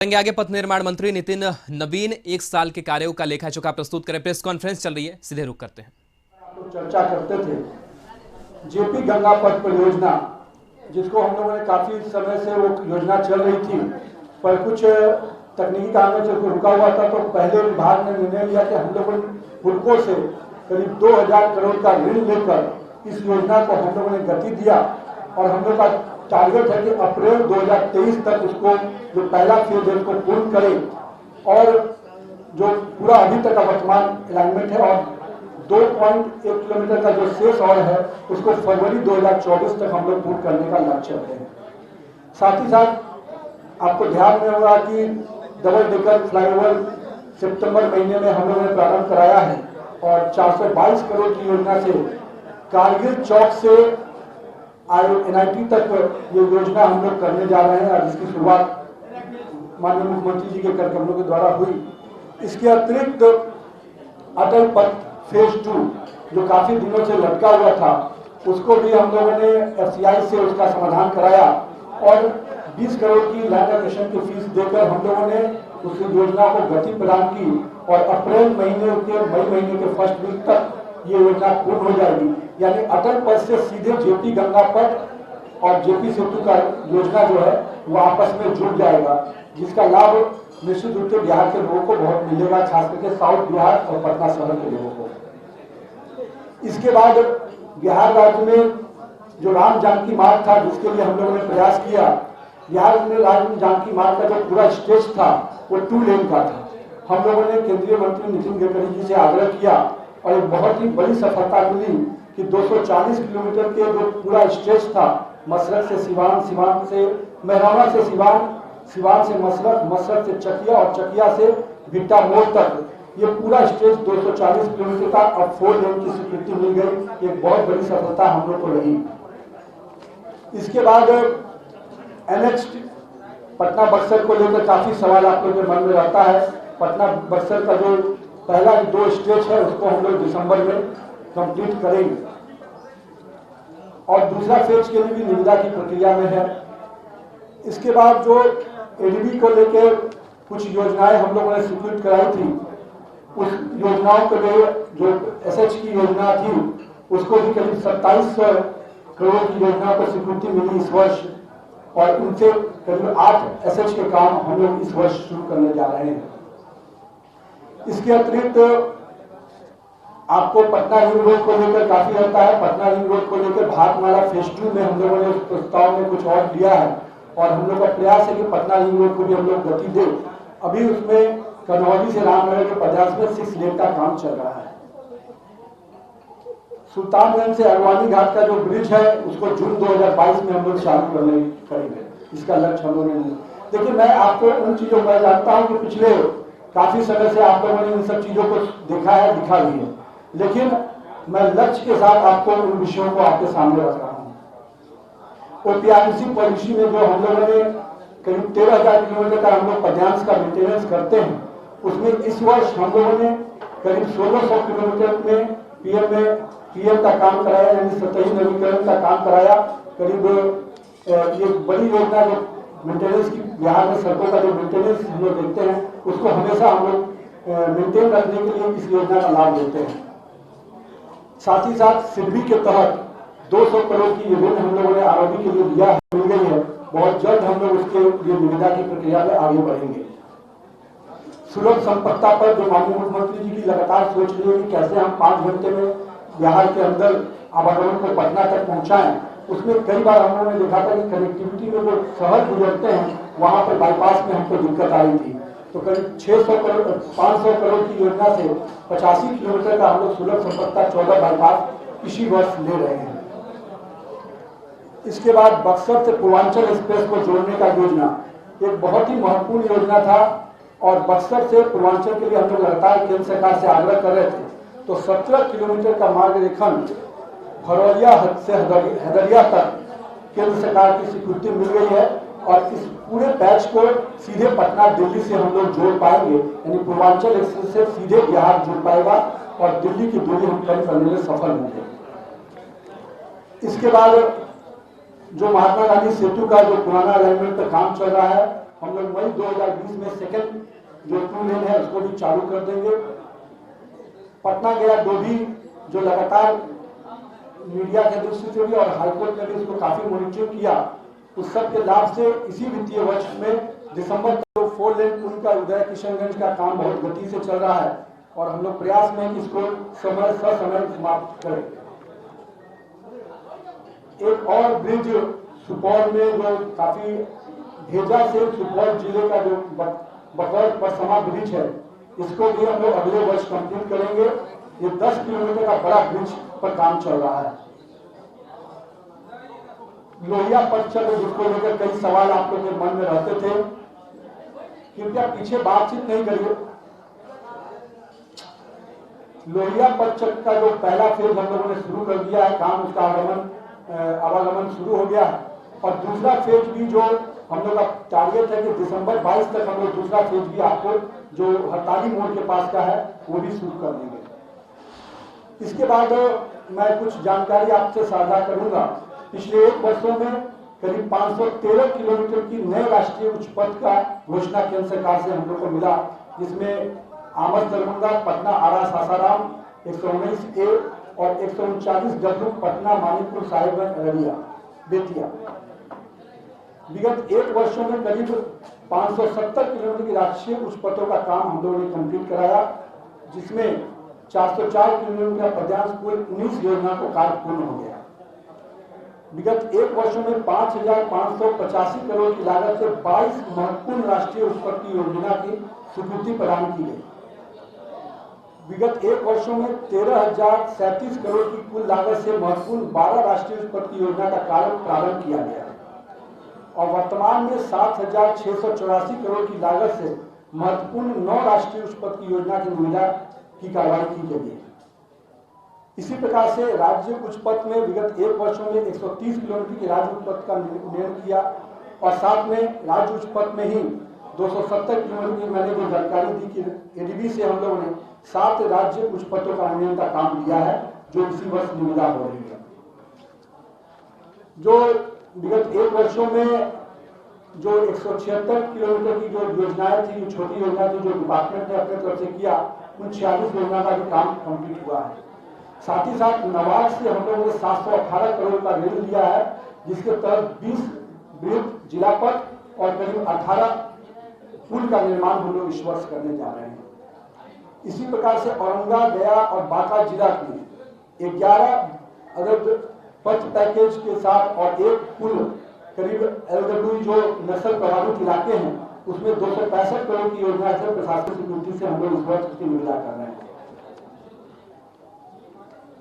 आगे पथ निर्माण मंत्री नितिन नवीन एक साल के कार्यों का लेखा जोखा प्रस्तुत करें। प्रेस कॉन्फ्रेंस चल रही है, सीधे रुख करते हैं। तो चर्चा करते थे जेपी गंगा पथ परियोजना, जिसको हम लोगों ने काफी समय से वो योजना चल रही थी, पर कुछ तकनीकी कारणों से रुका हुआ था। तो पहले विभाग ने निर्णय लिया कि हम लोगों ने हुडको से करीब 2000 करोड़ का ऋण लेकर इस योजना को हम लोगों ने गति दिया और हम लोग का टारगेट है कि अप्रैल 2023 तक उसको जो पहला फेज है उसको पूर्ण करें और जो पूरा अभी तक का वर्तमान अलाइनमेंट है और 2.1 किलोमीटर का जो शेष और है उसको फरवरी 2024 तक हम लोग पूर्ण करने का लक्ष्य रखते हैं। साथ ही साथ आपको ध्यान में होगा कि डबल डेकर फ्लाईओवर सितंबर महीने में हम लोगों ने प्रारंभ कराया है और 422 करोड़ की योजना से कारगिल चौक से NIT तक ये योजना हम लोग करने जा रहे हैं और जिसकी शुरुआत माननीय मुख्यमंत्री जी के कार्यक्रमों के द्वारा हुई। इसके अतिरिक्त अटल पथ फेज 2 जो काफी दिनों से लटका हुआ था, उसको भी हम लोगों ने FCI से उसका समाधान कराया और 20 करोड़ की लैंड एक्विजिशन की फीस देकर हम लोगों ने उस योजना को गति प्रदान की और अप्रैल महीने के मई महीने के फर्स्ट वीक तक ये योजना पूर्ण हो जाएगी। यानी अटल पथ से सीधे जेपी गंगा पथ और जेपी सेतु का योजना जो है वो आपस में जुड़ जाएगा, जिसका लाभ निश्चित रूप से बिहार के लोगों को बहुत मिलेगा, खास करके साउथ बिहार और पटना शहर के लोगों को। इसके बाद बिहार राज्य में जो राम जानकी मार्ग था, जिसके लिए हम लोगों ने प्रयास किया, बिहार में राम जानकी मार्ग का जो पूरा स्ट्रेच था वो 2 लेन का था। हम लोगों ने केंद्रीय मंत्री नितिन गडकरी जी से आग्रह किया और एक बहुत ही बड़ी सफलता मिली कि 240 किलोमीटर के जो पूरा स्ट्रेच था, मसरक से सिवान, सिवान से मेहराना से सिवान, सिवान से मसरक, मसरक से चकिया और चकिया से भिट्टा मोड़ तक, ये पूरा स्ट्रेच 240 किलोमीटर का अब 4 लेन की स्वीकृति मिल गई। एक बहुत बड़ी सफलता हम लोग को रही। इसके बाद NH पटना बक्सर को लेकर काफी सवाल आप लोगों के मन में रहता है। पटना बक्सर का जो पहला 2 स्टेज है उसको हम लोग दिसंबर में कंप्लीट करेंगे और दूसरा फेज के लिए भी निविदा की प्रक्रिया में है। इसके बाद जो ADB को लेकर कुछ योजनाएं हम लोगों ने स्वीकृत कराई थी, उस योजनाओं के लिए जो SH की योजना थी उसको भी करीब 2700 करोड़ की योजना को स्वीकृति मिली इस वर्ष और उनसे करीब 8 SH के काम हम लोग इस वर्ष शुरू करने जा रहे हैं। इसके अतिरिक्त आपको पटना रिंग रोड को लेकर काफी रहता है। पटना रिंग रोड को लेकर भारतमाला फेज 2 में हम लोगों ने उस प्रस्ताव में कुछ और दिया है और हम लोग का प्रयास है कि पटना रिंग रोड को भी हम लोग गति दें। अभी उसमें कन्हौली से रामनगर के 50 में 6 लेन का काम चल रहा है। सुल्तानगंज से अरवानी घाट का जो ब्रिज है उसको जून 2022 में हम लोग चालू करेंगे। इसका लक्ष्य हम लोगों ने, देखिए मैं आपको उन चीजों को जानता हूँ कि पिछले काफी समय से आप लोगों ने इन सब चीजों को देखा है, दिखा भी है, लेकिन मैं लक्ष्य के साथ आपको उन विषयों को आपके सामने रख रहा हूँ। OPRC पॉलिसी में जो हम लोगों ने करीब 13,000 किलोमीटर का हम लोग पद्यांश का मेंटेनेंस करते हैं, उसमें इस वर्ष हम लोगों ने करीब 1600 किलोमीटर में PM का काम कराया, यानी सतही नवीकरण का काम कराया। करीब ये बड़ी योजना जो मेंटेनेंस की बिहार में सड़कों का जो मेंटेनेंस हम लोग देखते हैं उसको हमेशा हम लोग मेंटेन रखने के लिए इस योजना का लाभ लेते हैं। साथ ही साथ सिडबी के तहत 200 करोड़ की ऋण हम लोगों ने ROB के लिए दिया है, मिल गई है। बहुत जल्द हम लोग उसके लिए निविदा की प्रक्रिया में आगे बढ़ेंगे। सुलभ संपत्ता पर जो माननीय मुख्यमंत्री जी की लगातार सोच रही है कि कैसे हम 5 घंटे में बिहार के अंदर आवागमन को पटना तक पहुंचाएं, उसमें कई बार हम लोगों ने देखा था कि कनेक्टिविटी में जो शहर गुजरते हैं वहां पर बाईपास में हमको दिक्कत आ रही थी। तो करीब 500 करोड़ की योजना से 85 किलोमीटर का हम लोग सुलभ संपत्ता 14 बाईपास इसी वर्ष ले रहे हैं। इसके बाद बक्सर से पूर्वांचल एक्सप्रेस को जोड़ने का योजना एक बहुत ही महत्वपूर्ण योजना था और बक्सर से पूर्वांचल के लिए हम लोग लगातार केंद्र सरकार से आग्रह कर रहे थे। तो 17 किलोमीटर का मार्ग रेखन भरौलिया से हदरिया तक केंद्र सरकार की स्वीकृति मिल गई है और इस पूरे पैच को सीधे पटना दिल्ली से हम लोग जोड़ पाएंगे, यानी पूर्वांचल एक्सप्रेस से सीधे बिहार जुड़ पाएगा और दिल्ली की दूरी हम कम करने में सफल होंगे। इसके बाद जो महात्मा गांधी सेतु का जो पुराना अलाइनमेंट पर काम चल रहा है हम लोग मई 2020 में सेकेंड जो 2 लेन है उसको भी चालू कर देंगे। पटना गया डोभी जो लगातार मीडिया के दृष्टि से भी और हाईकोर्ट ने भी इसको काफी मॉनिटरिंग किया, उस सब के लाभ से इसी वित्तीय वर्ष में दिसंबर को 4 लेन पुल का उदय किशनगंज का काम बहुत गति से चल रहा है और हम लोग प्रयास में इसको समय समाप्त करें। एक और ब्रिज सुपौल में जो काफी भेजा से सुपौल जिले का जो बकौर परसमा ब्रिज है, इसको भी हम लोग अगले वर्ष कंप्लीट करेंगे। ये 10 किलोमीटर का बड़ा ब्रिज पर काम चल रहा है। लोहिया पथ चक्र जिसको लेकर कई सवाल आप लोगों के मन में रहते थे, कृपया पीछे बातचीत नहीं करिए। लोहिया पथ चक्र का जो पहला फेज हम लोगों ने शुरू कर दिया है, काम उसका आवागमन शुरू हो गया है और दूसरा फेज भी जो हम लोग का टारगेट है कि दिसंबर 22 तक हम लोग दूसरा फेज भी आपको जो हड़ताली मोड़ के पास का है वो भी शुरू कर देंगे। इसके बाद मैं कुछ जानकारी आपसे साझा करूंगा। पिछले 1 वर्षों में करीब 513 किलोमीटर की नए राष्ट्रीय उच्च पथ का घोषणा केंद्र सरकार से हम लोग को मिला, जिसमें आमद दरभंगा पटना आरा सासाराम 119A और 139 डब्ल्यू पटना मानिकपुर साहिबगंज अररिया बेतिया। विगत 1 वर्षों में करीब 570 किलोमीटर की राष्ट्रीय उच्च पथों का काम हम लोगों ने कंप्लीट कराया, जिसमें 404 किलोमीटर का पद्यांश पुल 19 योजना को कार्य पूर्ण हो गया। विगत 1 वर्षों में 5,585 करोड़ की लागत से 22 महत्वपूर्ण राष्ट्रीय उच्च पथ की योजना की स्वीकृति प्रदान की गई। विगत 1 वर्षों में 13,037 करोड़ की कुल लागत से महत्वपूर्ण 12 राष्ट्रीय उच्च पथ की योजना का कार्य प्रारंभ किया गया और वर्तमान में 7,684 करोड़ की लागत से महत्वपूर्ण 9 राष्ट्रीय उच्च पथ की योजना की निविदा की कार्रवाई की गई है। इसी प्रकार से राज्य उच्च पथ में विगत 1 वर्षों में 130 किलोमीटर की राज्य उच्च पथ का निर्माण किया और साथ में राज्य उच्च पथ में ही 270 किलोमीटर की मैंने जो जानकारी दी कि एडीबी से हम लोगों ने 7 राज्य उच्च पथों का निर्माण का काम किया है, जो इसी वर्ष निविदा हो रही है। जो विगत 1 वर्षों में जो 176 किलोमीटर की जो योजनाएं थी, छोटी योजना थी, जो डिपार्टमेंट ने अपने तरफ से किया, उन 46 योजना का भी काम कंप्लीट हुआ है। साथ ही साथ नवाज से हम लोगों ने 718 करोड़ का ऋण लिया है, जिसके तहत 20 ब्रिज जिला पथ और करीब 18 पुल का निर्माण हम लोग इस वर्ष करने जा रहे हैं। इसी प्रकार से औरंगा, गया और बांका जिला की 11 अरब पथ पैकेज के साथ और एक पुल करीब LW जो नक्सल प्रभावित इलाके हैं उसमें 265 करोड़ की योजना से प्रशासन की स्वीकृति से हम लोग इस वर्ष उसकी निविदा कर रहे हैं।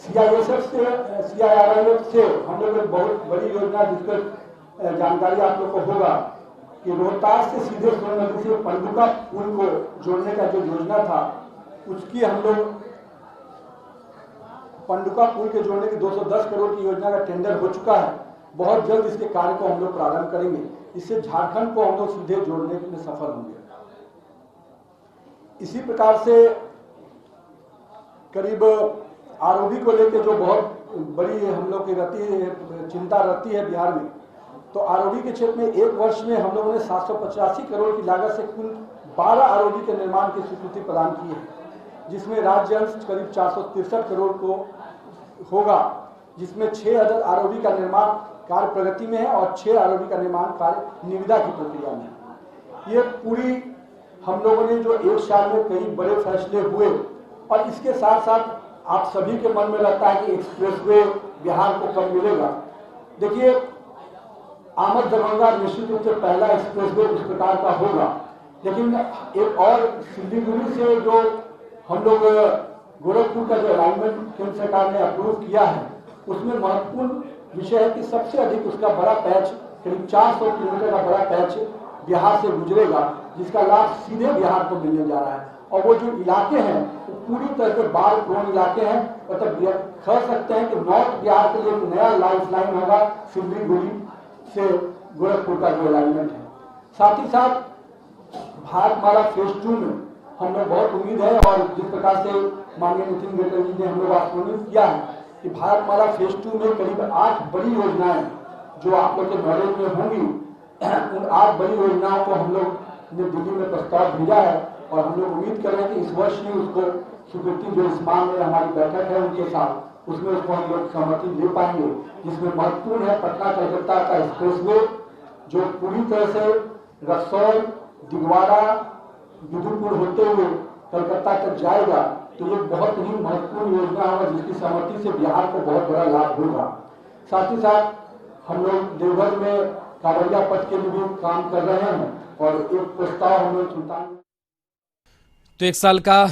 CISF से CIRIF से हम लोग एक बहुत बड़ी योजना जिसका जानकारी आप लोग को होगा कि रोहतास से सीधे सोन नदी से पंडुका पुल को जोड़ने का जो योजना था, उसकी हम लोग पंडुका पुल के जोड़ने की 210 करोड़ की योजना का टेंडर हो चुका है। बहुत जल्द इसके कार्य को हम लोग प्रारंभ करेंगे। इससे झारखंड को हम लोग सीधे जोड़ने में सफल होंगे। इसी प्रकार से करीब आरओबी को लेकर जो बहुत बड़ी हम लोग की चिंता रहती है बिहार में, तो आरओबी के क्षेत्र में 1 वर्ष में हम लोगों ने 785 करोड़ की लागत से कुल 12 आरओबी के निर्माण की स्वीकृति प्रदान की है, जिसमें राज्य अंश करीब 463 करोड़ को होगा, जिसमें 6 अदद आरओबी का निर्माण कार्य प्रगति में है और 6 आरओबी का निर्माण कार्य निविदा की प्रक्रिया में है। ये पूरी हम लोगों ने जो 1 साल में कई बड़े फैसले हुए और इसके साथ साथ आप सभी के मन में रहता है कि एक्सप्रेसवे बिहार को कब मिलेगा। देखिए, आमद दरभंगा निश्चित रूप से पहला एक्सप्रेसवे इस प्रकार का होगा, लेकिन एक और सिलीगुड़ी से जो हम लोग गोरखपुर का जो अलाइनमेंट केंद्र सरकार ने अप्रूव किया है, उसमें महत्वपूर्ण विषय है कि सबसे अधिक उसका बड़ा पैच करीब 400 किलोमीटर का बड़ा पैच बिहार से गुजरेगा, जिसका लाभ सीधे बिहार को मिलने जा रहा है। और वो जो इलाके हैं वो पूरी तरह से बाढ़ प्रोन इलाके हैं, मतलब कह सकते हैं कि नॉर्थ बिहार के लिए एक नया लाइफ लाइन होगा सिलीगुड़ी से गोरखपुर का जो अलाइनमेंट है। साथ ही साथ भारतमाला फेज 2 में हम लोग बहुत उम्मीद है और जिस प्रकार से माननीय नितिन गडकरी जी ने हम लोग आश्वासित किया है कि भारतमाला फेज 2 में करीब 8 बड़ी योजनाएं जो आप लोग के नॉलेज में होंगी, उन 8 बड़ी योजनाओं को हम लोग ने दिल्ली में प्रस्ताव भेजा है और हम लोग उम्मीद कर रहे हैं कि इस वर्ष ही उसको स्वीकृति जो इस माह में हमारी बैठक है उनके साथ उसमें उसको हम लोग सहमति ले पाएंगे, जिसमें महत्वपूर्ण है पटना कलकत्ता का एक्सप्रेसवे जो पूरी तरह से रक्सौल, दिगवाड़ा, बिदुपुर होते हुए कलकत्ता तक जाएगा। तो ये बहुत ही महत्वपूर्ण योजना है जिसकी सहमति से बिहार को बहुत बड़ा लाभ होगा। साथ ही साथ हम लोग देवघर में कांवड़िया पथ के लिए भी काम कर रहे हैं और एक प्रस्ताव हम लोग 93। तो 1 साल का